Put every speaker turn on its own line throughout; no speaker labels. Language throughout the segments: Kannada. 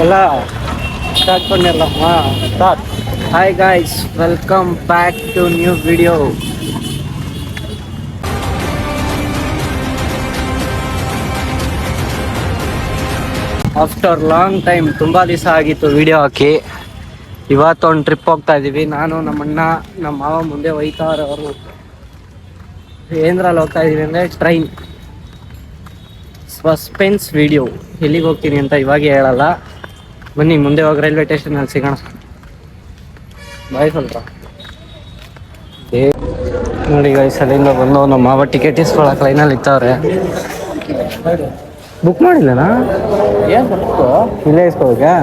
ಎಲ್ಲ ಸ್ಟಾರ್ಟ್ பண்ணிடலாமா start. Hi guys, welcome back to new video. After long time, ತುಂಬ ದಿವಸ ಆಗಿತ್ತು ವಿಡಿಯೋ ಹಾಕಿ. ಇವತ್ತೊಂದು ಟ್ರಿಪ್ ಹೋಗ್ತಾ ಇದ್ದೀವಿ. ನಾನು ನಮ್ಮಣ್ಣ ನಮ್ಮ ಮಾವ ಮುಂದೆ ಒಯ್ತಾವ್ರೆ. ಅವರು ಏಂದ್ರಲ್ಲಿ ಹೋಗ್ತಾ ಇದ್ದೀವಿ ಅಂದರೆ ಟ್ರೈನ್. Suspense video. ಎಲ್ಲಿಗೆ ಹೋಗ್ತೀನಿ ಅಂತ ಇವಾಗೇ ಹೇಳಲ್ಲ, ಬನ್ನಿ ಮುಂದೆ ಹೋಗಿ ರೈಲ್ವೆ ಸ್ಟೇಷನಲ್ಲಿ ಸಿಗೋಣ. ಬಾಯ್ ಸ್ವಲ್ಪ. ನೋಡಿ ಗೈಸ್, ಅಲ್ಲಿಂದ ಬಂದು ನಮ್ಮ ಮಾವ ಟಿಕೆಟ್ ಇಸ್ಕೊಳಕ್ಕೆ ಲೈನಲ್ಲಿ ಇತ್ತವ್ರೆ. ಬುಕ್ ಮಾಡಿಲ್ಲನಾ? ಏನು ಬುಕ್ಕು ಇಲ್ಲೇ ಇಸ್ಕೋಬೇಕಾ?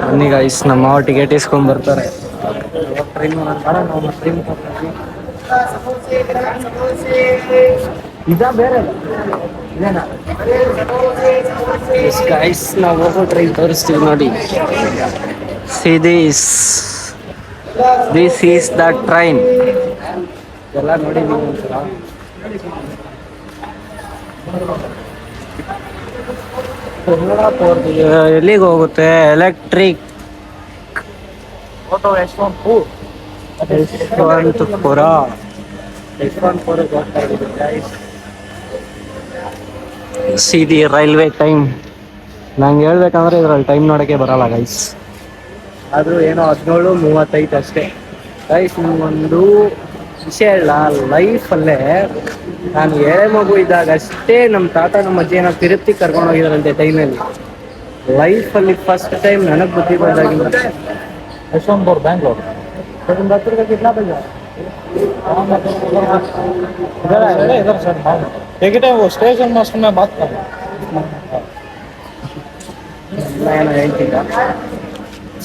ಬನ್ನಿ ಗೈಸ್, ನಮ್ಮ ಮಾವ ಟಿಕೆಟ್ ಇಸ್ಕೊಂಡು ಬರ್ತಾರೆ. ಇದಾ ಬೇರೆ ಗೈಸ್, ನಾವು ಹೋಗೋ ಟ್ರೈನ್ ತೋರಿಸ್ತೀವಿ ನೋಡಿ. See this. This is the train. ಎಲ್ಲ ನೋಡಿದ್ದೀವಿ ಒಂದ್ಸಲ. ಎಲ್ಲಿಗೆ ಹೋಗುತ್ತೆ? ಎಲೆಕ್ಟ್ರಿಕ್ ಯಶವಂತಪುರ. ಯಶವಂತಪುರಕ್ಕೆ ಹೋಗ್ತಾ ಇದ್ದೀವಿ guys. See the railway time. ನಂಗೆ ಹೇಳ್ಬೇಕಂದ್ರೆ ಇದ್ರಲ್ಲಿ ಟೈಮ್ ನೋಡೋಕ್ಕೆ ಬರಲ್ಲ ಗೈಸ್. ಆದರೂ ಏನೋ 17:35 ಅಷ್ಟೇ. ಗೈಸ್, ನಿಮಗೊಂದು ವಿಷಯ ಹೇಳ, ಲೈಫಲ್ಲೇ ನಾನು ಎಳೆ ಮಗು ಇದ್ದಾಗ ಅಷ್ಟೇ ನಮ್ಮ ತಾತ ನಮ್ಮ ಅಜ್ಜಿ ಏನೋ ತಿರುಪ್ತಿ ಕರ್ಕೊಂಡು ಹೋಗಿದ್ರಂತೆ ಟೈಮಲ್ಲಿ. ಲೈಫಲ್ಲಿ ಫಸ್ಟ್ ಟೈಮ್ ನನಗೆ ಬುದ್ಧಿ ಬಂದಾಗಿಂದ. ಯಶವಂತಪುರ ಬ್ಯಾಂಗ್ಳೂರ್ ಸ್ಟೇಷನ್ ಮಾಸ್ಟರ್ ಬಾತ್ ಏನೋ ಹೇಳ್ತಿದ್ದ.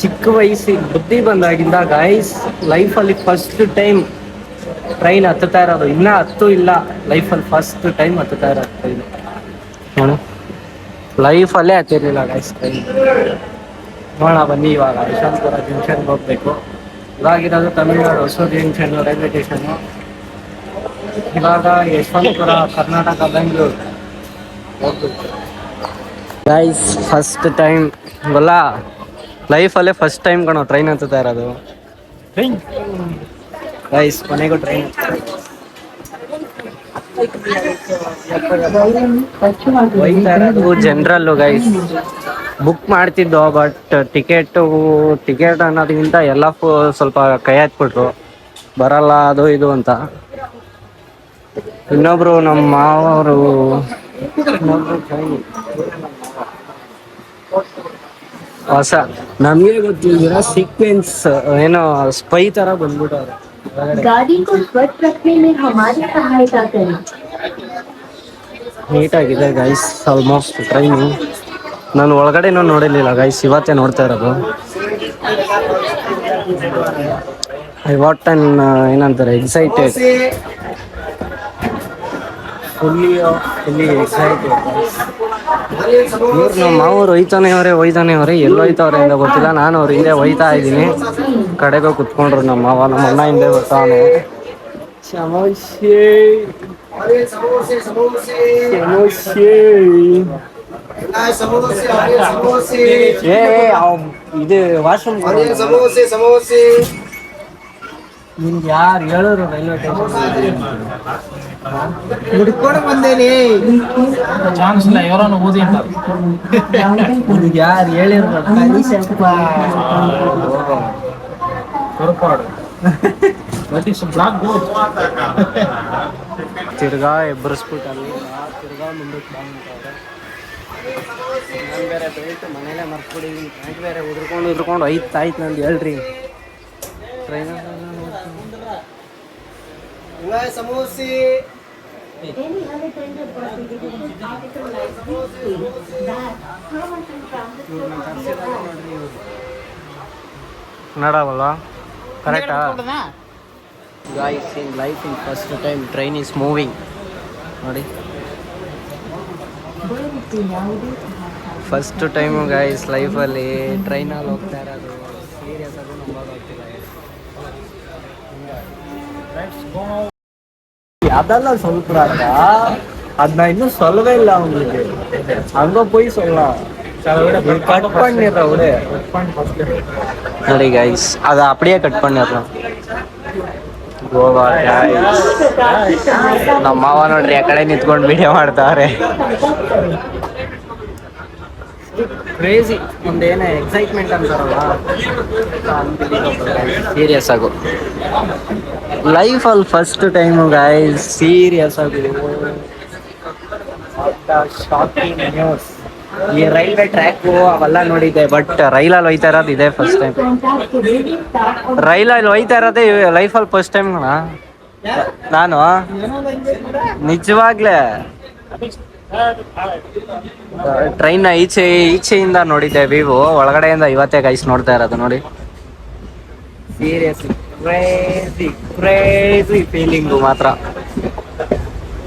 ಚಿಕ್ಕ ವಯಸ್ಸಿಗೆ ಬುದ್ಧಿ ಬಂದಾಗಿಂದ ಗೈಸ್, ಲೈಫಲ್ಲಿ ಫಸ್ಟ್ ಟೈಮ್ ಟ್ರೈನ್ ಹತ್ತುತ್ತಾ ಇರೋದು. ಇನ್ನೂ ಹತ್ತು ಇಲ್ಲ, ಲೈಫಲ್ಲಿ ಫಸ್ಟ್ ಟೈಮ್ ಹತ್ತುತ್ತಾ ಇರೋದು ಟ್ರೈನ್. ನೋಡು, ಲೈಫಲ್ಲೇ ಹತ್ತಿರಲಿಲ್ಲ ಗೈಸ್ ಟ್ರೈನ್. ನೋಡೋಣ ಬನ್ನಿ. ಇವಾಗ ಯಶವಂತಪುರ ಜಂಕ್ಷನ್ಗೆ ಹೋಗಬೇಕು. ಇವಾಗಿರೋದು ತಮಿಳ್ನಾಡು ಹೊಸೂರು ಜಂಕ್ಷನ್ ರೈಲ್ವೆ ಸ್ಟೇಷನ್ನು. ಇವಾಗ ಯಶವಂತಪುರ, ಕರ್ನಾಟಕ, ಬೆಂಗಳೂರು ಹೋಗ್ಬೇಕು ಗೈಸ್. ಫಸ್ಟ್ ಟೈಮ್ ಗೊಲ್ಲ, ಲೈಫಲ್ಲೇ ಫಸ್ಟ್ ಟೈಮ್ ಕಣೋ ಟ್ರೈನ್ ಹತ್ತುತ್ತಾ ಇರೋದು. ಟ್ರೈನ್ ಗೈಸ್, ಕೊನೆಗೂ ಟ್ರೈನ್ ಹೋಯ್ತಾ ಇರೋದು ಜನರಲ್ಲು ಗೈಸ್. ಬುಕ್ ಮಾಡ್ತಿದ್ದೋ, ಬಟ್ ಟಿಕೆಟ್ ಅನ್ನೋದಕ್ಕಿಂತ ಎಲ್ಲ ಸ್ವಲ್ಪ ಕೈ ಹಾಕ್ಬಿಟ್ರು, ಬರಲ್ಲ ಅದು ಇದು ಅಂತ. ಇನ್ನೊಬ್ರು ನಮ್ಮ ಮಾವರು ಹೊಸ, ನಮಗೆ ಗೊತ್ತಿದ್ದೀರ ಸೀಕ್ವೆನ್ಸ್ ಏನೋ ಸ್ಪೈ ತರ ಬಂದ್ಬಿಟ್ಟವ್ರೆ. ನೀಟಾಗಿದೆ ಗೈಸ್ ಆಲ್ಮೋಸ್ಟ್ ಟ್ರೈನು. ನಾನು ಒಳಗಡೆನೂ ನೋಡಿರ್ಲಿಲ್ಲ ಗೈಸ್, ಇವತ್ತೇ ನೋಡ್ತಾ ಇರೋದು. ಐ ವಾಟ್ ಅನ್ ಏನಂತಾರೆ, ಎಕ್ಸೈಟೆಡ್, ಫುಲ್ಲಿ ಎಕ್ಸೈಟೆಡ್. ಇವ್ರು ನಮ್ಮ ಮಾವರು ಒಯ್ತಾನೆ ಅವರೇ ಎಲ್ಲಿ ಹೋಯ್ತವ್ರೆ ಅಂತ ಗೊತ್ತಿಲ್ಲ. ನಾನು ಅವ್ರ ಹಿಂದೆ ಒಯ್ತಾ ಇದ್ದೀನಿ. ಕಡೆಗೆ ಕುತ್ಕೊಂಡ್ರು ನಮ್ಮ ಮಾವ. ನಮ್ಮ ಅಣ್ಣ ಹಿಂದೆ ಬರ್ತಾವನೆ. ಸಮೋಸೆ ಇದು ವಾಶ್ರೂಮ್. ನಿಮ್ಗೆ ಯಾರು ಹೇಳೋರು ರೈಲ್ವೆ ಸ್ಟೇಷನ್ ಹುಡ್ಕೊಂಡು ಬಂದೇನಿ? ಚಾನ್ಸ್ ಇಲ್ಲ, ఎవరైనా ఊది అంటారు. ನಿಮ್ಗೆ ಯಾರು ಹೇಳಿರೋ ತಿರ್ಗಾ ಎಬ್ಬರಿಸ್ಬಿಟ್ಟಲ್ಲಿ, ತಿರ್ಗಾ ಮುಂದಕ್ಕೆ ಬಂದ್ಬಿಟ್ಟವ್ರೆ. ನಾನು ಬೇರೆ ಬೆಲ್ಟ್ ಮನೇಲೆ ಮರ್ತ್ಬಿಟ್ಟಿದ್ದೀನಿ. ಪ್ಯಾಂಟ್ ಬೇರೆ ಉದ್ರಕೊಂಡು ಆಯ್ತು ನಂದು. ಹೇಳ್ರಿ ಟ್ರೈನ್ ಸಮೋಸೆ ಕನ್ನಡವಲ್ಲ, ಕರೆಕ್ಟಾ? Guys, in life in first time train is moving ನೋಡಿ. ಫಸ್ಟ್ ಟೈಮು ಗಾಯ್ಸ್ ಲೈಫಲ್ಲಿ ಟ್ರೈನಲ್ಲಿ ಹೋಗ್ತಾ ಇರೋದು. ಸೀರಿಯಸ್ ಆಗಿ ನಂಬೋದಾಗ್ತಿಲ್ಲ. ಅದೆಲ್ಲ ಸ್ವಲ್ಪ ಅದನ್ನ ಇನ್ನೂ ಸೊಲ್ಲವೇ ಇಲ್ಲ ಅವನಿಗೆ. ಹಂಗ போய் சொல்லலாம். கட் பண்ணிடுற விடு. ನೋಡಿ ಗೈಸ್ ಅದು அப்படியே ಕಟ್ பண்ணிடுறோம். ಗೋವಾ ಗೈಸ್ ನಮ್ಮ ಮಾವ ನೋಡ್ರಿ ಆ ಕಡೆ ನಿಂತ್ಕೊಂಡು ವಿಡಿಯೋ ಮಾಡ್ತಾವ್ರೆ. ಕ್ರೇಜಿ ಒಂದೇನೇ ಎಕ್ಸೈಟ್ಮೆಂಟ್ ಅಂತಾರಲ್ಲ ಸೀರಿಯಸ್ ಆಗು ಲೈಫಲ್ಲಿ ಫಸ್ಟ್ ಟೈಮು ಗೈಸ್ ಸೀರಿಯಸ್ ಆಗು ಶಾಕಿಂಗ್ ನ್ಯೂಸ್. ಈ ರೈಲ್ವೆ ಟ್ರ್ಯಾಕು ಅವೆಲ್ಲ ನೋಡಿದ್ದೆ ಬಟ್ ರೈಲಲ್ಲಿ ಹೋಯ್ತಾ ಇರೋದು ಇದೆ ಫಸ್ಟ್ ಟೈಮ್. ರೈಲಲ್ಲಿ ಹೋಯ್ತಾ ಇರೋದೇ ಲೈಫಲ್ಲಿ ಫಸ್ಟ್ ಟೈಮ್ ನಾನು ನಿಜವಾಗ್ಲೇ ಟ್ರೈನ್ ಈಚೆಯಿಂದ ನೋಡಿದ್ದೆ ವ್ಯೂ, ಒಳಗಡೆಯಿಂದ ಇವತ್ತೇ ಗೈಸ್ ನೋಡ್ತಾ ಇರೋದು ನೋಡಿ. ಸೀರಿಯಸ್ಲಿ ಕ್ರೇಜಿ ಕ್ರೇಜಿ ಫೀಲಿಂಗು ಮಾತ್ರ.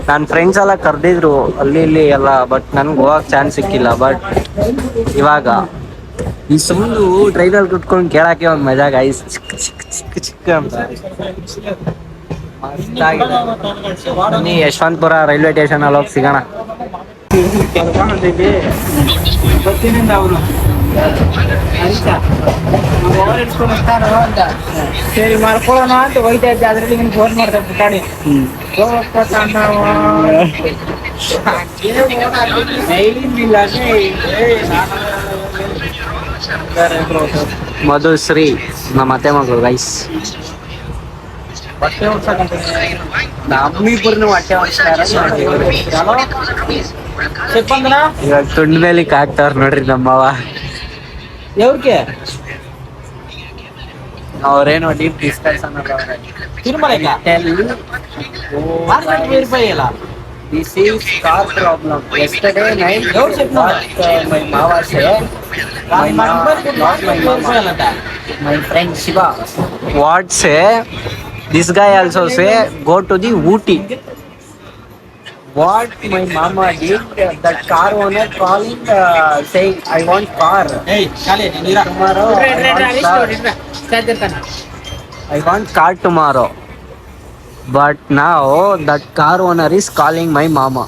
ನನ್ನ ಫ್ರೆಂಡ್ಸ್ ಎಲ್ಲ ಕರೆದಿದ್ರು ಅಲ್ಲಿ ಇಲ್ಲಿ ಎಲ್ಲ, ಬಟ್ ನನ್ಗೆ ಹೋಗಕ್ಕೆ ಚಾನ್ಸ್ ಸಿಕ್ಕಿಲ್ಲ. ಬಟ್ ಇವಾಗ ಈ ಸುಮ್ಮನೆ ಟ್ರೈನಲ್ಲಿ ಕುತ್ಕೊಂಡು ಕೇಳಕ್ಕೆ ಒಂದು ಮಜಾ ಗೈಸ್. ಚಿಕ್ಕ ಚಿಕ್ಕ ಚಿಕ್ಕ ಚಿಕ್ಕ ಅಂತ ಮಸ್ತಾಗಿದೆ. ಬನ್ನಿ ಯಶವಂತಪುರ ರೈಲ್ವೆ ಸ್ಟೇಷನ್ ಅಲ್ಲಿ ಹೋಗಿ ಸಿಗೋಣ.
ಸರಿ ಮಾಡ್ಕೊಳ್ಳೋಣ ಅಂತ ಹೋಯ್ತಾ ಇದ್ದೆ, ಅದ್ರಲ್ಲಿ ನಿಮ್ಗೆ ಫೋನ್ ಮಾಡ್ದೆ ಗಾಡಿ
ಮಧುಶ್ರೀ ನಮ್ಮ ಅತ್ತೆ ಮಗಳು ಗೈಸ್.
ಬಟ್ಟೆ ಹೊಡ್ಸಕಂತ
ನಮ್ಮಿಬ್ಬರನ್ನು ಹೊಟ್ಟೆ
ಬಂದನ
ಇವಾಗ ತುಂಡ ಮೇಲೆ ಹಾಕ್ತಾವ್ರ ನೋಡ್ರಿ ನಮ್ಮವ.
ಯಾವ್ರಿಗೆ
ಅವ್ರೇನೋ ಡೀಪ್ ಡಿಸ್ಕಷನ್
ಇಲ್ಲ.
This is car problem. Yesterday night, my mama said, not my mama, my friend Shiva. What say? This guy also say, go to the Ooty. What my mama did, that car owner calling, saying, I want car. Tomorrow, I want car tomorrow. But now that car owner is calling my mama.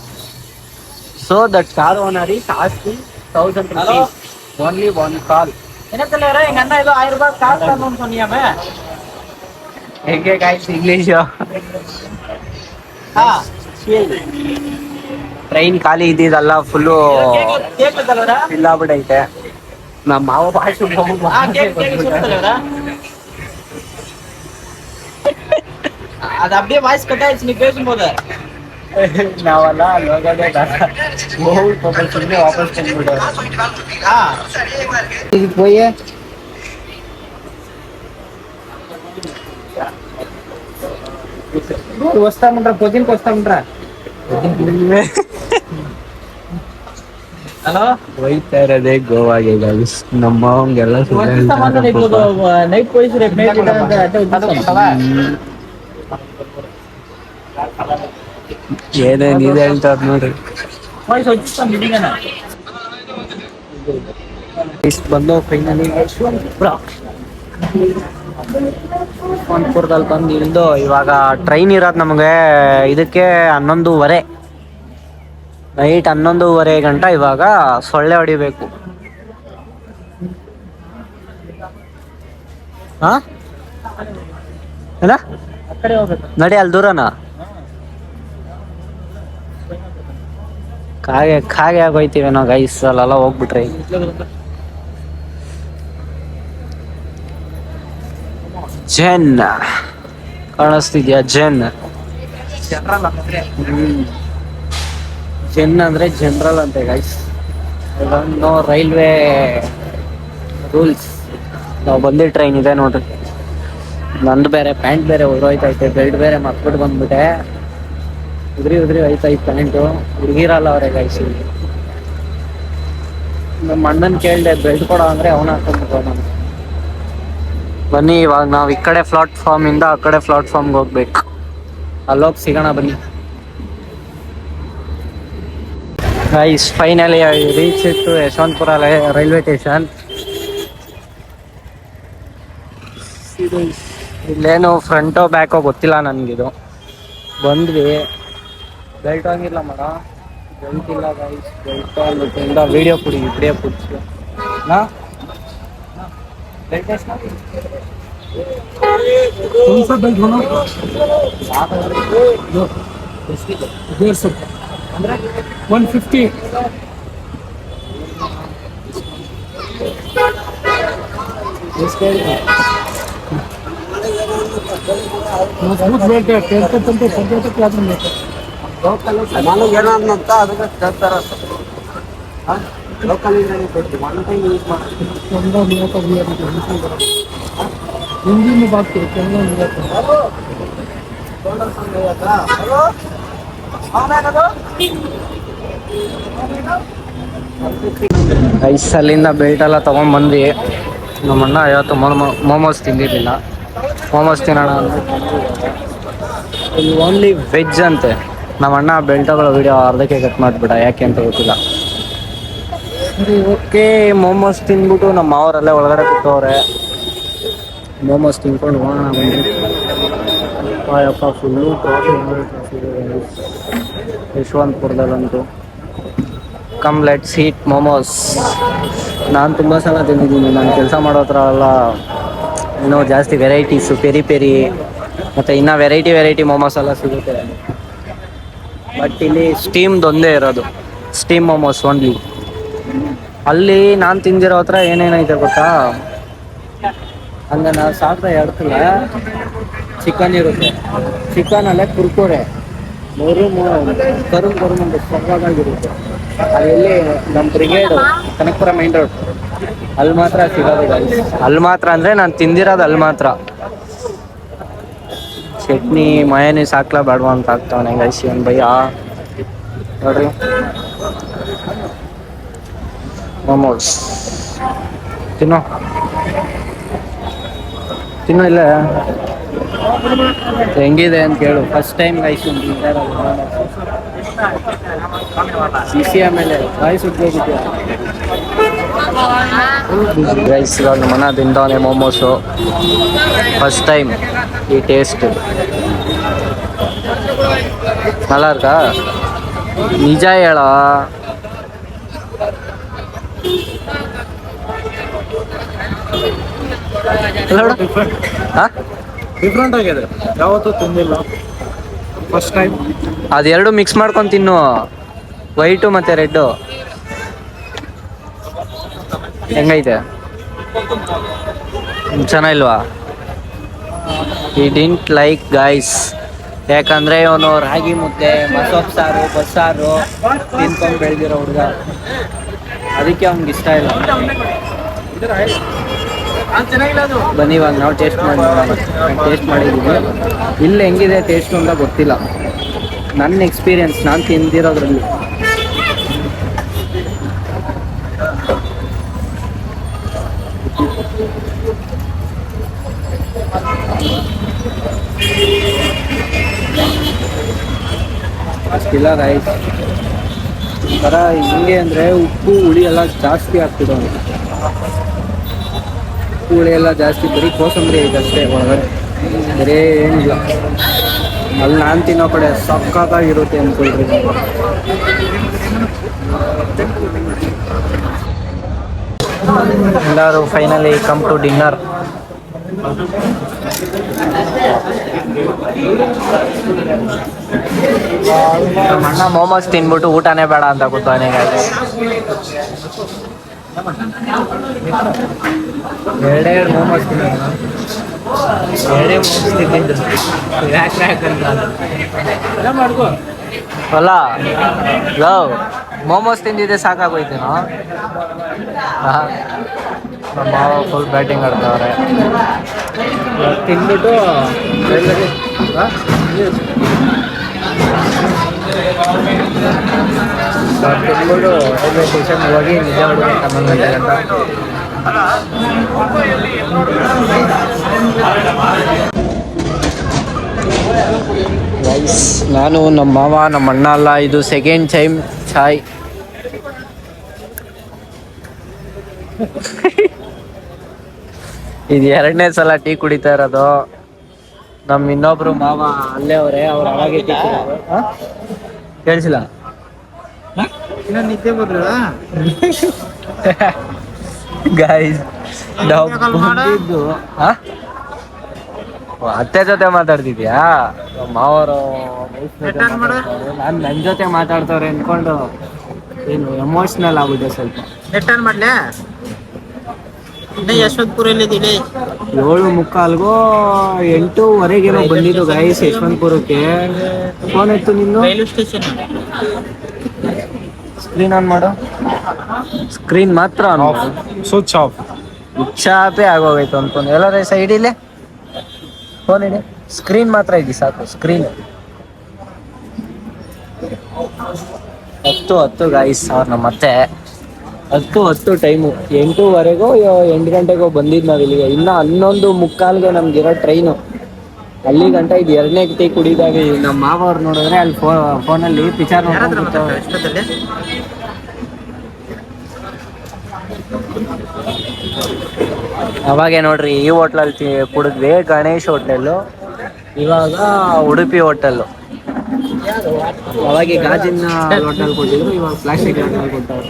So that car owner is asking 1,000 rupees. Only one call.
எங்க அண்ணா ஏதோ 1000 ரூபாய் கால் தரணும்னு சொன்னியாமே.
எங்க guys English? ಟ್ರೈನ್ ಖಾಲಿ ಇದ್ದಿದ್ದಲ್ಲ, ಫುಲ್ಲು ಫಿಲ್ ಆಗ್ಬಿಟ್ಟೈತೆ. ನಮ್ಮ ಮಾವ ಭಾಷೆ
அது அப்படியே வாய்ஸ் கட் ஆயிடுச்சு நீ பேசும்போது.
ನಾವಲ್ಲ ಲೋಗಡೆ ಹೋಗಿ ಸುಮ್ಮನೆ ವಾಪಸ್ ತಂದ್ಬಿಟ್ಟು இதுக்கு போய்
వస్తామంటారా పొద్దునకి వస్తామంటారా. ಹಲೋ
ಹೋಯ್ತಾ ಇರೋದೇ ಗೋವಾಗೆ ಗೈಸ್. ನಮ್ಮವಂಗೆಲ್ಲ
ನೈಟ್ ಪೊಲೀಸ್ ರೇಪ್ ನೈಟ್
ಏನೇನು ಹೇಳ್ತಾರ ನೋಡ್ರಿ. ಬಂದು ಫೈನಲಿ ಯಶವಂತಪುರದಲ್ಲಿ ಬಂದು ಇಳಿದು ಇವಾಗ ಟ್ರೈನ್ ಇರೋದು ನಮಗೆ ಇದಕ್ಕೆ 11:30 ನೈಟ್ 11:30 ಗಂಟ. ಇವಾಗ ಸೊಳ್ಳೆ ಹೊಡಿಬೇಕು. ಹಾ ನಡಿ ಅಲ್ಲಿ ದೂರನಾ ಕಾಗೆ ಆಗೋಯ್ತೀವಿ ನಾವು ಗೈಸ್. ಅಲ್ಲೆಲ್ಲ ಹೋಗ್ಬಿಟ್ರಿ. ಜೆನ್ ಕಾಣಿಸ್ತಿದ್ಯಾ? ಜೆನ್ ಜೆನ್ ಅಂದ್ರೆ ಜನರಲ್ ಅಂತೆ ಗೈಸ್. No railway rules. ನಾವು ಬಂದಿದ್ದ ಟ್ರೈನ್ ಇದೆ ನೋಡ್ರಿ. ನಂದು ಬೇರೆ ಪ್ಯಾಂಟ್ ಬೇರೆ ಉದ್ರೋಯ್ತೈತೆ, ಬೆಲ್ಟ್ ಬೇರೆ ಮರ್ಬಿಟ್ಟು ಬಂದ್ಬಿಟ್ಟೆ. ಉದ್ರಿ ಹೋಯ್ತೈತೆ ಪ್ಯಾಂಟು. ಹುಡುಗಿರಲ್ಲ ಅವ್ರೆ ಗೈಸ್. ನಮ್ಮ ಅಣ್ಣನ್ ಕೇಳಿದೆ ಬೆಲ್ಟ್ ಕೊಡೋ ಅಂದ್ರೆ ಅವನ ಹಾಕೊಂಡ್ಬಿಟ್ಟು ನಾನು. ಬನ್ನಿ ಇವಾಗ ನಾವು ಈ ಕಡೆ ಪ್ಲಾಟ್ಫಾರ್ಮ್ ಇಂದ ಆ ಕಡೆ ಪ್ಲಾಟ್ಫಾರ್ಮ್ಗೆ ಹೋಗ್ಬೇಕು. ಅಲ್ಲೋಗಿ ಸಿಗೋಣ ಬನ್ನಿ ಗೈಸ್. ಫೈನಲಿ ರೀಚ್ ಇತ್ತು ಯಶವಂತಪುರ ರೈಲ್ವೆ ಸ್ಟೇಷನ್. ಇಲ್ಲೇನು ಫ್ರಂಟೋ ಬ್ಯಾಕೋ ಗೊತ್ತಿಲ್ಲ ನನಗಿದು. ಬಂದ್ವಿ, ಬೆಲ್ಟ್ ಹಂಗಿಲ್ಲ ಮರ. ಬೆಲ್ಟಿಲ್ಲ ಗೈಸ್, ಬೆಲ್ಟ್ ವಿಡಿಯೋ ಕೊಡಿ, ವಿಡಿಯೋ ಕೊಡಿ ನಾ ಬೆಲ್ಟ್ ಎಷ್ಟು
कौन सा बेल्ट होना 150
ಅಂದರೆ
150
ಎಷ್ಟು ಹೇಳಿ
मजबूत बेल्ट है टेंथ तक सद्य तक याद नहीं है
ನಾನು ಏನಂತ ಅದಕ್ಕೆ ಕೇಳ್ತಾರ ಲೋಕಲ್ ಒನ್ ಟೈಮ್ ಯೂಸ್ ಮಾಡ್ತೀನಿ.
कैमरा मेरा तो भी हिंदी में बात करो कैमरा मेरा तो
ಐಸಲ್ಲಿಂದ ಬೆಲ್ಟ್ ಎಲ್ಲ ತೊಗೊಂಡ್ಬಂದ್ವಿ. ನಮ್ಮಣ್ಣ ಇವತ್ತು ಮೋಮೋಸ್ ತಿಂದಿರಲಿಲ್ಲ. ಮೋಮೋಸ್ ತಿನ್ನೋಣ ಅಂದ್ರೆ ಇಲ್ಲಿ ಓನ್ಲಿ ವೆಜ್ ಅಂತೆ. ನಮ್ಮಣ್ಣ ಬೆಲ್ಟಗಳ ವಿಡಿಯೋ ಅರ್ಧಕ್ಕೆ ಕಟ್ ಮಾಡಿಬಿಟ್ಟ, ಯಾಕೆ ಅಂತ ಗೊತ್ತಿಲ್ಲ. ಸರಿ ಓಕೆ, ಮೋಮೋಸ್ ತಿಂದ್ಬಿಟ್ಟು ನಮ್ಮ ಮಾವರಲ್ಲೇ ಒಳಗಡೆ ಕೂತವ್ರೆ. ಮೋಮೋಸ್ ತಿನ್ಕೊಂಡು ಹೋಗೋಣ ಬನ್ನಿ. ಯಪ್ಪ ಫುಲ್ಲು ಟ್ರಾಫಿಕ್ ಯಶವಂತಪುರದಲ್ಲಂತೂ. ಕಮ್ ಲೆಟ್ಸ್ ಈಟ್ ಮೋಮೋಸ್. ನಾನು ತುಂಬ ಸಲ ತಿಂದಿದ್ದೀನಿ. ನಾನು ಕೆಲಸ ಮಾಡೋ ಹತ್ರ ಎಲ್ಲ ಇನ್ನೂ ಜಾಸ್ತಿ ವೆರೈಟೀಸು, ಪೆರಿ ಪೆರಿ ಮತ್ತು ಇನ್ನೂ ವೆರೈಟಿ ಮೋಮೋಸ್ ಎಲ್ಲ ಸಿಗುತ್ತೆ. ಬಟ್ ಇಲ್ಲಿ ಸ್ಟೀಮ್ದು ಒಂದೇ ಇರೋದು, ಸ್ಟೀಮ್ ಮೋಮೋಸ್ ಓನ್ಲಿ. ಅಲ್ಲಿ ನಾನು ತಿಂದಿರೋ ಹತ್ರ ಏನೇನೈತೆ ಗೊತ್ತಾ, ಹಂಗೆ ನಾವು ಸಾಕ್ರೆ ಎಡ್ತಲ್ಲ ಚಿಕನ್ ಇರುತ್ತೆ, ಚಿಕನಲ್ಲೇ ಕುರ್ಕುರೆ ಕರುಮ್ ಒಂದು ಸೊಗವಾಗಿರುತ್ತೆ. ಅದೆಲ್ಲಿ ನಮ್ಮ ಬ್ರಿಗೇಡು ಕನಕಪುರ ಮೈನ್ ರೋಡ್ ಅಲ್ಲಿ ಮಾತ್ರ ಸಿಗೋದು ಗೈಸ್. ಅಲ್ಲಿ ಮಾತ್ರ ಅಂದರೆ ನಾನು ತಿಂದಿರೋದು ಅಲ್ಲಿ ಮಾತ್ರ. ಚಟ್ನಿ ಮಯೋನೀಸ್ ಹಾಕ್ಲಾ ಬೇಡವಾ ಅಂತ ಹಾಕ್ತಾವನೆ ಗೈಸ್ ಏನು ಭಯ್ಯ. ನೋಡ್ರಿ ಮೋಮೋಸ್ ತಿನ್ನೋ ಇಲ್ಲ ಹೆಂಗಿದೆ ಅಂತ ಕೇಳು. ಫಸ್ಟ್ ಟೈಮ್ ಗೈಸ್ CCM ಮೇಲೆ ಗೈಸ್ ಉದ್ಯೋಗಿದ್ಯಾ ಗೈಸ್. ಇವಾಗ ಮನ ತಿಂದವನೆ ಮೋಮೋಸು, ಫಸ್ಟ್ ಟೈಮ್ ಈ ಟೇಸ್ಟ್. ನಲ್ಲಾರ್ಕ ನಿಜ ಹೇಳ,
ಡಿಫ್ರೆಂಟ್ ಆಗಿದೆ, ಯಾವತ್ತೂ ತಿಂದಿಲ್ಲ, ಫಸ್ಟ್ ಟೈಮ್.
ಅದೆರಡು ಮಿಕ್ಸ್ ಮಾಡ್ಕೊಂಡು ತಿನ್ನು, ವೈಟು ಮತ್ತು ರೆಡ್ಡು. ಹೆಂಗೈತೆ? ಚೆನ್ನಾಗಿಲ್ವಾ? ಈ ಡಿಂಟ್ ಲೈಕ್ ಗೈಸ್, ಯಾಕಂದರೆ ಇವನು ರಾಗಿ ಮುದ್ದೆ, ಮಸೊಪ್ಪು ಸಾರು, ಬಸ್ಸಾರು ತಿನ್ಕೊಂಡು ಬೆಳೆದಿರೋ ಹುಡುಗ, ಅದಕ್ಕೆ ಅವ್ನಿಗೆ ಇಷ್ಟ ಇಲ್ಲ. ಬನ್ನಿ ಇವಾಗ ನಾವು ಟೇಸ್ಟ್ ಮಾಡಿದ್ದೀವಿ. ಇಲ್ಲಿ ಹೆಂಗಿದೆ ಟೇಸ್ಟು ಅಂತ ಗೊತ್ತಿಲ್ಲ, ನನ್ನ ಎಕ್ಸ್ಪೀರಿಯನ್ಸ್ ನಾನು ತಿಂದಿರೋದ್ರಲ್ಲಿ. ಅಷ್ಟಿಲ್ಲ ರೈಸ್ ಥರ ಹಿಂಗೆ ಅಂದರೆ ಉಪ್ಪು ಹುಳಿ ಎಲ್ಲ ಜಾಸ್ತಿ ಆಗ್ತಿದೆ. ಉಪ್ಪು ಹುಳಿ ಎಲ್ಲ ಜಾಸ್ತಿ, ಬರೀ ಕೋಸಂಬರಿ ಐತೆ ಅಷ್ಟೇ ಒಳಗಡೆ, ಬರೀ ಏನಿಲ್ಲ. ಅಲ್ಲಿ ನಾನು ತಿನ್ನೋ ಕಡೆ ಸಕ್ಕತ್ತಾಗಿರುತ್ತೆ ಅಂದ್ಕೊಳ್ರಿ. ಎಲ್ಲರೂ ಫೈನಲಿ ಕಮ್ ಟು ಡಿನ್ನರ್. ಅಣ್ಣ ಮೋಮೋಸ್ ತಿನ್ಬಿಟ್ಟು ಊಟನೇ ಬೇಡ ಅಂತ ಕೂತಾನೆ. ಎರಡೇ ಮೋಮೋಸ್ ತಿಂದಿದ್ದು ಅಲ್ಲ ಲವ್ ಮೋಮೋಸ್ ತಿಂದಿದ್ದೆ ಸಾಕಾಗೋಯ್ತೇನೋ. ನಮ್ಮ ಮಾವ ಫುಲ್ ಬ್ಯಾಟಿಂಗ್ ಆಡ್ತವ್ರೆ. ತಿಂದ್ಬಿಟ್ಟು ತಿಂದ್ಬಿಟ್ಟು ರೈಲ್ವೆ ಸ್ಟೇಷನ್ಗೆ ಹೋಗಿ ನಿಜ ಹುಡುಗಿ ತಗೊಂಡು ಅಂತ. ಗೈಸ್, ನಾನು ನಮ್ಮ ಮಾವ ನಮ್ಮ ಅಣ್ಣ ಅಲ್ಲ, ಇದು ಸೆಕೆಂಡ್ ಟೈಮ್ ಚಾಯ್. ಇದು ಎರಡನೇ ಸಲ ಟೀ ಕುಡಿತಾ ಇರೋದು. ನಮ್ಮ ಇನ್ನೊಬ್ರು ಮಾವ ಅಲ್ಲೇ ಅವರೇ, ಅವ್ರು ಅವಾಗೆ ಟೀ ಕುಡಿಯೋದು. ಕೇಳಿಸಿಲ್ಲ
ಇನ್ನ ನಿದ್ದೆ ಬರ್ಲಿಲ್ಲ
ಗೈಸ್ ನಾವು ಬಂದಿದ್ದು ಅತ್ತೆ ಜೊತೆ ಮಾತಾಡ್ತಿದ್ಯಾ ಮಾವರು ನಾನು ನನ್ನ ಜೊತೆ ಮಾತಾಡ್ತವ್ರೆ ಅನ್ಕೊಂಡು ಏನು ಎಮೋಷ್ನಲ್ ಆಗುತ್ತೆ ಸ್ವಲ್ಪ.
ರಿಟರ್ನ್ ಮಾಡ್ಲೆ ಯಶವಂತಪುರಲ್ಲಿ
7:45 8:00 ಬಂದಿದ್ದು ಗೈಸ್ ಯಶವಂತಪುರಕ್ಕೆ. ಫೋನ್ ಇತ್ತು ನಿನ್ನು,
ರೈಲ್ವೆ ಸ್ಟೇಷನ್.
ಸ್ಕ್ರೀನ್ ಆನ್ ಮಾಡು. ಸ್ಕ್ರೀನ್ ಮಾತ್ರ
ಸ್ವಿಚ್ ಆಫ್.
ಚಾಪೆ ಆಗೋಗೈತು ಅನ್ಕೊಂಡು ಎಲ್ಲರ ಸೈಡ್ ಇಲ್ಲೇ ಫೋನ್ ಇದೆ, ಸ್ಕ್ರೀನ್ ಮಾತ್ರ ಇದೆ ಸಾಕು. ಸ್ಕ್ರೀನ್ 10 ಗೈಸ್ ಅವ್ರು ನಮ್ಮ ಮತ್ತೆ 10 ಟೈಮು 8:15 8 ಗಂಟೆಗೋ ಬಂದಿದ್ದು ನಾವು ಇಲ್ಲಿಗೆ. ಇನ್ನು 11:45 ನಮ್ಗಿರೋ ಟ್ರೈನು. ಅಲ್ಲಿ ಗಂಟ ಇದು 2ನೇ ಟೀ ಕುಡಿದಾಗ ನಮ್ಮ ಮಾವ ಅವ್ರು ನೋಡಿದ್ರೆ ಅಲ್ಲಿ ಫೋನಲ್ಲಿ ಪಿಕ್ಚರ್ ನೋಡ್ಕೊಂಡು ಅವಾಗೆ ನೋಡ್ರಿ ಈ ಹೋಟ್ಲಲ್ಲಿ ಕುಡಿದ್ವಿ, ಗಣೇಶ್ ಹೋಟೆಲ್ಲು. ಇವಾಗ ಉಡುಪಿ ಹೋಟೆಲ್ಲು. ಅವಾಗೆ ಗಾಜಿನ ಹೋಟೆಲ್ ಕೊಟ್ಟಿದ್ರು, ಇವಾಗ ಪ್ಲಾಸ್ಟಿಕ್ ಹೋಟೆಲ್ ಕೊಟ್ಟವ್ರು.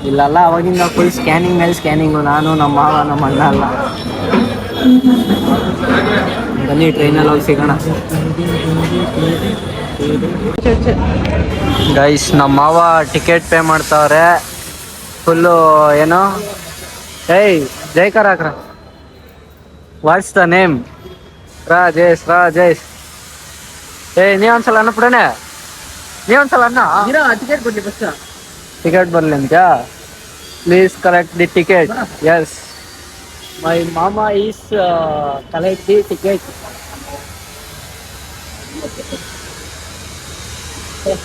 ಇಲ್ಲಲ್ಲ ಅವಾಗಿಂದ ಫುಲ್ ಸ್ಕ್ಯಾನಿಂಗ್ ಮೇಲೆ ಸ್ಕ್ಯಾನಿಂಗು. ನಾನು ನಮ್ಮ ಮಾವ ನಮ್ಮ ಅಣ್ಣ ಅಲ್ಲ. ಬನ್ನಿ ಟ್ರೈನಲ್ಲಿ ಹೋಗಿ ಸಿಗೋಣ. ಗೈಸ್ ನಮ್ಮ ಮಾವ ಟಿಕೆಟ್ ಪೇ ಮಾಡ್ತಾವ್ರೆ ಫುಲ್ಲು. ಏನು ಏಯ್ ಜೈಕರ್ ಹಾಕ್ರ. What's the name? ರಾಜೇಶ್. ನೀ ಒಂದ್ಸಲ ಅನ್ನ ಬಿಡೋಣ, ನೀ ಒಂದ್ಸಲ ಅನ್ನ. ಟಿಕೆಟ್ ಕೊಡ್ಲಿ ಫಸ್ಟ್. ಟಿಕೆಟ್ ಬರ್ಲಿ ಅಂತ. Please collect the ticket. Yes my ಮಾಮ ಈಸ್ ಕಲೆಕ್ಟ್ ದಿ ಟಿಕೆಟ್.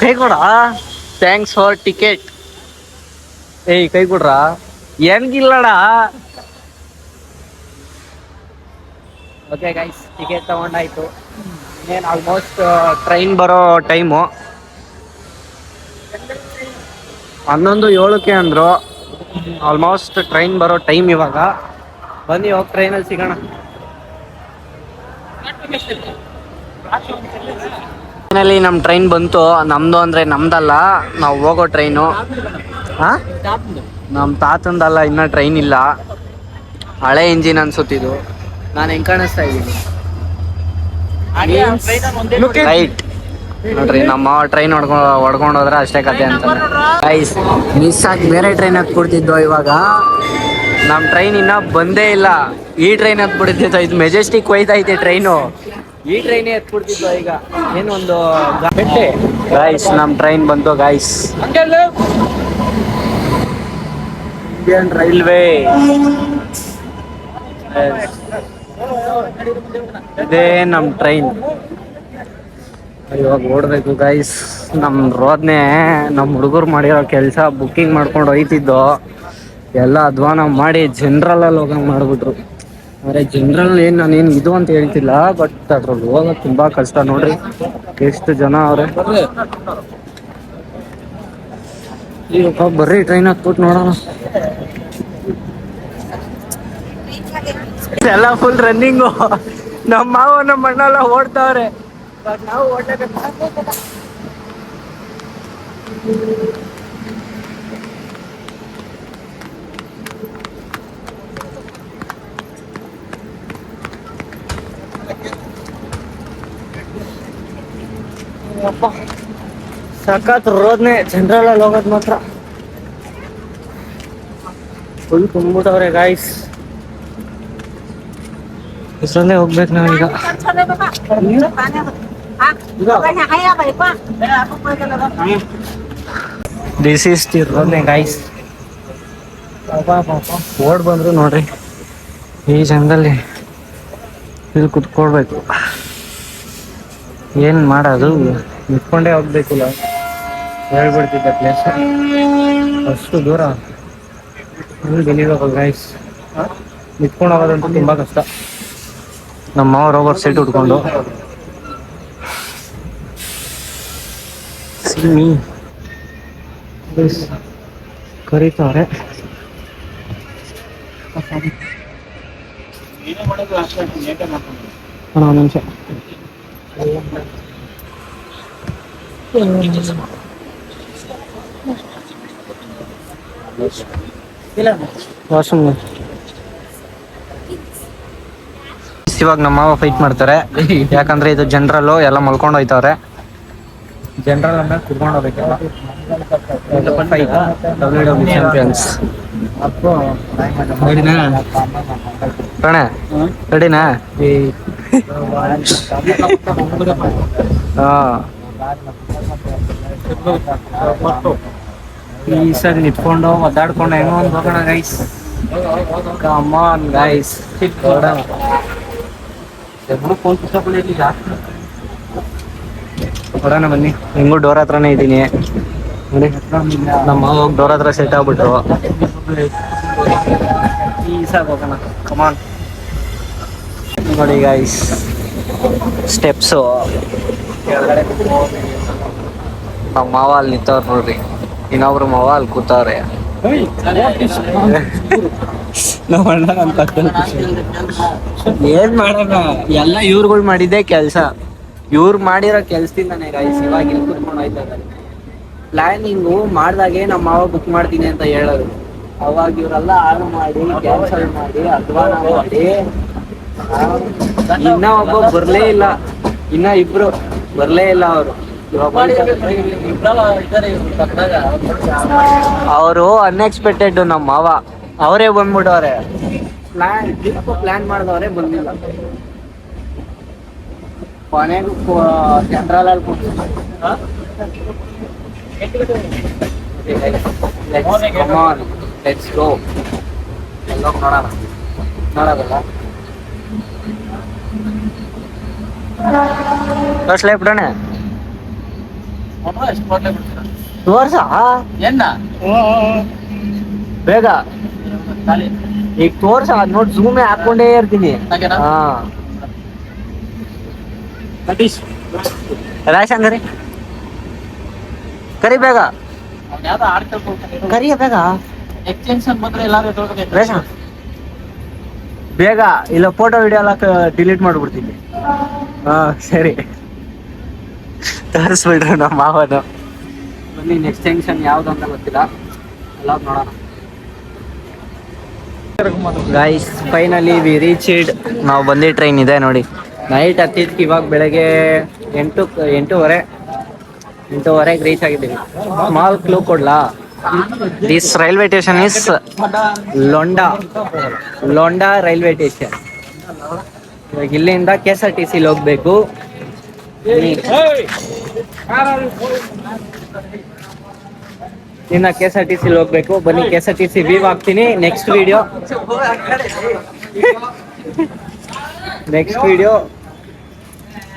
ಕೈ ಕೊಡ. Thanks for ticket. ಏಯ್ ಕೈ ಕೊಡ್ರ. ಹೆಂಗಿಲ್ಲಡ. ಓಕೆ ಗೈಸ್ ಟಿಕೆಟ್ ತಗೊಂಡಾಯ್ತು. ಇನ್ನೇನು ಆಲ್ಮೋಸ್ಟ್ ಟ್ರೈನ್ ಬರೋ ಟೈಮು 11:07 ಅಂದರು. ಆಲ್ಮೋಸ್ಟ್ ಟ್ರೈನ್ ಬರೋ ಟೈಮ್ ಇವಾಗ. ಬನ್ನಿ ಹೋಗಿ ಟ್ರೈನಲ್ಲಿ ಸಿಗೋಣ. ಟ್ರೈನಲ್ಲಿ ನಮ್ಮ ಟ್ರೈನ್ ಬಂತು. ನಮ್ಮದು ಅಂದರೆ ನಮ್ದಲ್ಲ, ನಾವು ಹೋಗೋ ಟ್ರೈನು. ಹಾಂ ನಮ್ಮ ತಾತಂದಲ್ಲ, ಇನ್ನೂ ಟ್ರೈನ್ ಇಲ್ಲ. ಹಳೆ ಇಂಜಿನ್ ಅನ್ಸುತ್ತಿದ್ದು. ನಾನು ಹೆಂಗೆ ಕಾಣಿಸ್ತಾ ಇದ್ದೀನಿ ರೈಟ್ ನೋಡ್ರಿ. ನಮ್ಮ ಟ್ರೈನ್ ಹೊಡ್ಕೊಂಡು ಹೋದ್ರೆ ಅಷ್ಟೇ ಕತೆ ಅಂತ. ಗೈಸ್ ಮಿಸ್ ಆಗಿ ಬೇರೆ ಟ್ರೈನ್ ಹತ್ಬಿಡ್ತಿದ್ದೋ. ಇವಾಗ ನಮ್ಮ ಟ್ರೈನ್ ಇನ್ನೂ ಬಂದೇ ಇಲ್ಲ. ಈ ಟ್ರೈನ್ ಹತ್ಬಿಡ್ತಿದ್ದೋ. ಇದು ಮೆಜೆಸ್ಟಿಕ್ ಹೋಯ್ತೈತೆ ಟ್ರೈನು. ಈ ಟ್ರೈನೇ ಹತ್ಬಿಡ್ತಿದ್ದೋ ಈಗ. ಏನೊಂದು ಗೈಸ್ ನಮ್ಮ ಟ್ರೈನ್ ಬಂತು ಗೈಸ್. Indian railway. ಇದೇ ನಮ್ಮ ಟ್ರೈನ್. ಇವಾಗ ಓಡಬೇಕು ಗೈಸ್. ನಮ್ಮ ರೋದ್ನೆ ನಮ್ಮ ಹುಡುಗರು ಮಾಡಿರೋ ಕೆಲಸ. ಬುಕ್ಕಿಂಗ್ ಮಾಡ್ಕೊಂಡು ಹೋಯ್ತಿದ್ದೋ ಎಲ್ಲ ಅಧ್ವಾನ ಮಾಡಿ ಜನರಲಲ್ಲಿ ಹೋಗಂಗೆ ಮಾಡಿಬಿಟ್ರು. ಆದರೆ ಜನರಲ್ ಏನು ನಾನೇನು ಇದು ಅಂತ ಹೇಳ್ತಿಲ್ಲ, ಬಟ್ ಅದ್ರಲ್ಲಿ ಹೋಗೋದು ತುಂಬ ಕಷ್ಟ. ನೋಡ್ರಿ ಎಷ್ಟು ಜನ ಅವ್ರೆ. ಈಗ ಬರ್ರಿ ಟ್ರೈನ್ ಹತ್ಬಿಟ್ಟು ನೋಡೋಣ. ಎಲ್ಲ ಫುಲ್ ರನ್ನಿಂಗು. ನಮ್ಮ ಮಾವ ನಮ್ಮ ಅಣ್ಣೆಲ್ಲ ಓಡ್ತಾವ್ರೆ. ಬಟ್ ನಾವು ಓಡಬೇಕು. ಸಖತ್ ರೋದ್ನೆ. ಜನರಲಲ್ಲಿ ಹೋಗೋದು ಮಾತ್ರ ಫುಲ್ ತುಂಬಿಟ್ಟವ್ರೆ ಗಾಯ್ಸ್. ಇಷ್ಟರಲ್ಲೇ ಹೋಗ್ಬೇಕು ನಾವೀಗ. ದಿಸ್ ಈಸ್ ದಿ ರೋದ್ನೆ ಗಾಯ್ಸ್. ಓಡ್ ಬಂದ್ರು ನೋಡ್ರಿ ಈ ಜನದಲ್ಲಿ. ಇಲ್ಲಿ ಕುತ್ಕೊಳ್ಬೇಕು. ಏನು ಮಾಡೋದು, ನಿಂತ್ಕೊಂಡೇ ಹೋಗ್ಬೇಕಿಲ್ಲ. ಹೇಳ್ಬಿಡ್ತಿದ್ದೆ ಪ್ಲೇಸ್ ಅಷ್ಟು ದೂರ. ಬೆಳಿಬೇಕು ಗೈಸ್. ನಿಂತ್ಕೊಂಡು ಹೋಗೋದಂತೂ ತುಂಬ ಕಷ್ಟ. ನಮ್ಮ ಅವ್ರು ಹೋಗೋರು ಸೀಟ್ ಉಟ್ಕೊಂಡು ಸಿಮ್ಮಿ ಕರೀತಾರೆ. ಒಂದು ನಿಮಿಷ.
ಇಲ್ಲ
ವಾಶ್ರೂಮ್. ಇವಾಗ ನಮ್ಮ ಮಾವ ಫೈಟ್ ಮಾಡ್ತಾರೆ, ಯಾಕಂದ್ರೆ ಇದು ಜನರಲ್ಲು ಎಲ್ಲ ಮಲ್ಕೊಂಡು ಹೋಯ್ತವ್ರೆ. ಜನರಲ್ ಅಂದ್ರೆ ಕುತ್ಕೊಂಡು ಹೋಗ್ಬೇಕಲ್ಲ. ಚಾಂಪಿಯನ್ಸ್ ರೆಡಿನಾ ರೆಡಿನಾ? ಈ ಸರ್ ನಿಂತ್ಕೊಂಡು ಒದ್ದಾಡ್ಕೊಂಡು ಹೆಂಗೋ ಒಂದು ಹೋಗೋಣ ಗೈಸ್. ಕಮ್ ಆನ್ ಗೈಸ್, ಹೊಡೋಣ ಬನ್ನಿ. ಹೆಂಗೂ ಡೋರ್ ಹತ್ರನೇ ಇದ್ದೀನಿ ನೋಡಿ. ನಮ್ಮ ಹೋಗಿ ಡೋರ್ ಹತ್ರ ಸೆಟ್ ಆಗ್ಬಿಟ್ರು. ಈಸಾಗ ಹೋಗೋಣ, ಕಮಾನ್. ನೋಡಿ ಗೈಸ್, ಸ್ಟೆಪ್ಸು ಕೆಳಗಡೆ. ನಮ್ಮ ಮಾವ ಅಲ್ಲಿ ನಿಂತವ್ರು ನೋಡ್ರಿ, ಇನ್ನೊಬ್ರು ಮಾವ ಅಲ್ಲಿ ಕೂತವ್ರೆ. ನಮ್ಮ ಅಣ್ಣ ನನ್ನ ಪಕ್ಕದಲ್ಲಿ ಏನ್ ಮಾಡೋಣ, ಎಲ್ಲ ಇವ್ರುಗಳು ಮಾಡಿದ್ದೆ ಕೆಲಸ. ಇವ್ರು ಮಾಡಿರೋ ಕೆಲ್ಸದಿಂದಾನೆ ಗೈಸ್ ಇವಾಗ ಇಲ್ಲಿ ಕುತ್ಕೊಂಡು ಹೋಯ್ತಾ ಇದ್ದಾರೆ. ಪ್ಲಾನಿಂಗು ಮಾಡ್ದಾಗೆ ನಮ್ಮ ಮಾವ ಬುಕ್ ಮಾಡ್ತೀನಿ ಅಂತ ಹೇಳೋದು. ಅವಾಗ ಇವರೆಲ್ಲ ಆರ್ಡರ್ ಮಾಡಿ ಕ್ಯಾನ್ಸಲ್ ಮಾಡಿ ಅಧ್ವಾನ ಮಾಡಿ ಇನ್ನ ಒಬ್ಬ ಬರ್ಲೇ ಇಲ್ಲ, ಇನ್ನ ಇಬ್ರು ಬರ್ಲೇ ಇಲ್ಲ. ಅವರು ಅನ್ಎಕ್ಸ್ಪೆಕ್ಟೆಡ್. ನಮ್ಮ ಮಾವ ಅವರೇ ಬಂದ್ಬಿಟ್ಟವ್ರೆ. ಪ್ಲಾನ್ ಮಾಡಿದವರೇ ಬಂದಿಲ್ಲ. ಕೊನೆಗೂ ಸೆಂಟ್ರಲ್ ಅಲ್ಲಿ ಲೆಟ್ಸ್ ಗೋ. ಎಲ್ಲ ನೋಡೋದಲ್ಲ ತೋರ್ಸ್ಲೇ ಬಿಡೋಣ. ತೋರ್ಸ ಬೇಗ, ಈಗ ತೋರ್ಸ. ಅದ್ ನೋಡಿ ಜೂಮೇ ಹಾಕೊಂಡೇ ಇರ್ತೀನಿ. ಹಾ ರಾಶಂಗರಿ ಕರಿ ಬೇಗ, ಕರಿಯ ಬೇಗ ರೇಷ ಬೇಗ, ಇಲ್ಲ ಫೋಟೋ ವಿಡಿಯೋ ಎಲ್ಲ ಡಿಲೀಟ್ ಮಾಡ್ಬಿಡ್ತೀನಿ. ಹಾ ಸರಿ, ತೋರಿಸ್ಬಿಡ್ರಿ ನಮ್ಮ ಮಾವನು. ಬನ್ನಿ, ನೆಕ್ಸ್ಟ್ ಟೆನ್ಷನ್ ಯಾವ್ದು ಅಂತ ಗೊತ್ತಿಲ್ಲ, ಎಲ್ಲ ನೋಡೋಣ. Guys finally we reached. ನಾವು ಬಂದಿದ್ದ ಟ್ರೈನ್ ಇದೆ ನೋಡಿ. ನೈಟ್ ಹತ್ತಿದ್ದಕ್ಕೆ ಇವಾಗ ಬೆಳಗ್ಗೆ 8:30 ರೀಚ್ ಆಗಿದ್ದೀವಿ. ಸ್ಮಾಲ್ ಕ್ಲೂ ಕೊಡ್ಲಾ? This railway station is Londa railway station. ಇವಾಗ ಇಲ್ಲಿಂದ KSRTC ಹೋಗ್ಬೇಕು. ಇನ್ನ KSRTC ಹೋಗ್ಬೇಕು. ಬನ್ನಿ, KSRTC ವ್ಯೂ ಹಾಕ್ತೀನಿ. Next video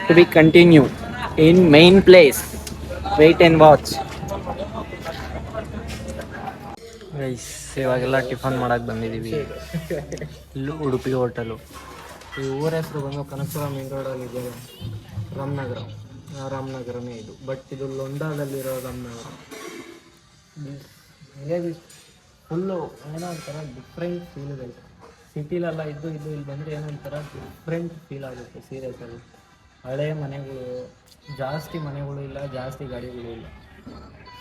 to be continue in main place. Wait and watch. ಇವಾಗೆಲ್ಲ ಟಿಫನ್ ಮಾಡಕ್ ಬಂದಿದ್ದೀವಿ. ಇಲ್ಲೂ ಉಡುಪಿ ಹೋಟೆಲು. ಈ ಊರ ಹೆಸರು ಬಂದು ಕನಕಪುರ ಮೇನ್ ರೋಡಲ್ಲಿ ಇದೆ, ರಾಮನಗರನೇ ಇದು. ಬಟ್ ಇದು ಲೋಂಡಾದಲ್ಲಿರೋ ರಾಮನಗರ. ಫುಲ್ಲು ಏನೋ ಒಂಥರ ಡಿಫ್ರೆಂಟ್ ಫೀಲ್ ಇದೆ. ಸಿಟಿಲೆಲ್ಲ ಇದ್ದು ಇಲ್ಲಿ ಬಂದರೆ ಏನೋ ಒಂಥರ ಡಿಫ್ರೆಂಟ್ ಫೀಲ್ ಆಗುತ್ತೆ ಸೀರಿಯಸ್ಸಾಗಿ. ಹಳೆಯ ಮನೆಗಳು, ಜಾಸ್ತಿ ಮನೆಗಳು ಇಲ್ಲ, ಜಾಸ್ತಿ ಗಾಡಿಗಳು ಇಲ್ಲ,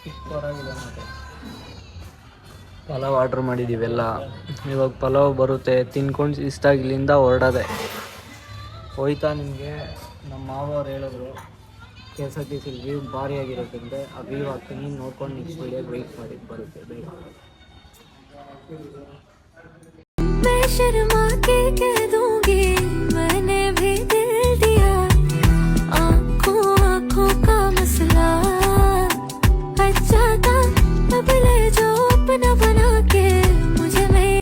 ಚಿಕ್ಕವರಾಗಿದೆ. ಮತ್ತು ಪಲಾವ್ ಆರ್ಡ್ರ್ ಮಾಡಿದ್ದೀವೆಲ್ಲ. ಇವಾಗ ಪಲಾವ್ ಬರುತ್ತೆ, ತಿನ್ಕೊಂಡು ಇಷ್ಟಾಗಿ ಇಲ್ಲಿಂದ ಹೊರಡೋದೆ. ಹೋಯ್ತಾ ನಿಮಗೆ ನಮ್ಮ ಮಾವ ಅವ್ರು ಹೇಳಿದ್ರು KSRTC ವ್ಯೂ ಭಾರಿಯಾಗಿರುತ್ತೆ. ಆ ವ್ಯೂ ಹಾಕ್ತೀನಿ, ನೋಡ್ಕೊಂಡು ನೆಕ್ಸ್ಟ್ ವಿಡಿಯೋಗೆ ವೆಯ್ಟ್ ಮಾಡಿ, ಬರುತ್ತೆ ಬೇಗ. मैं शर्मा के कह दूंगी, मैंने भी दिल दिया, आँखों का मसला अच्छा था, अब ले जो अपना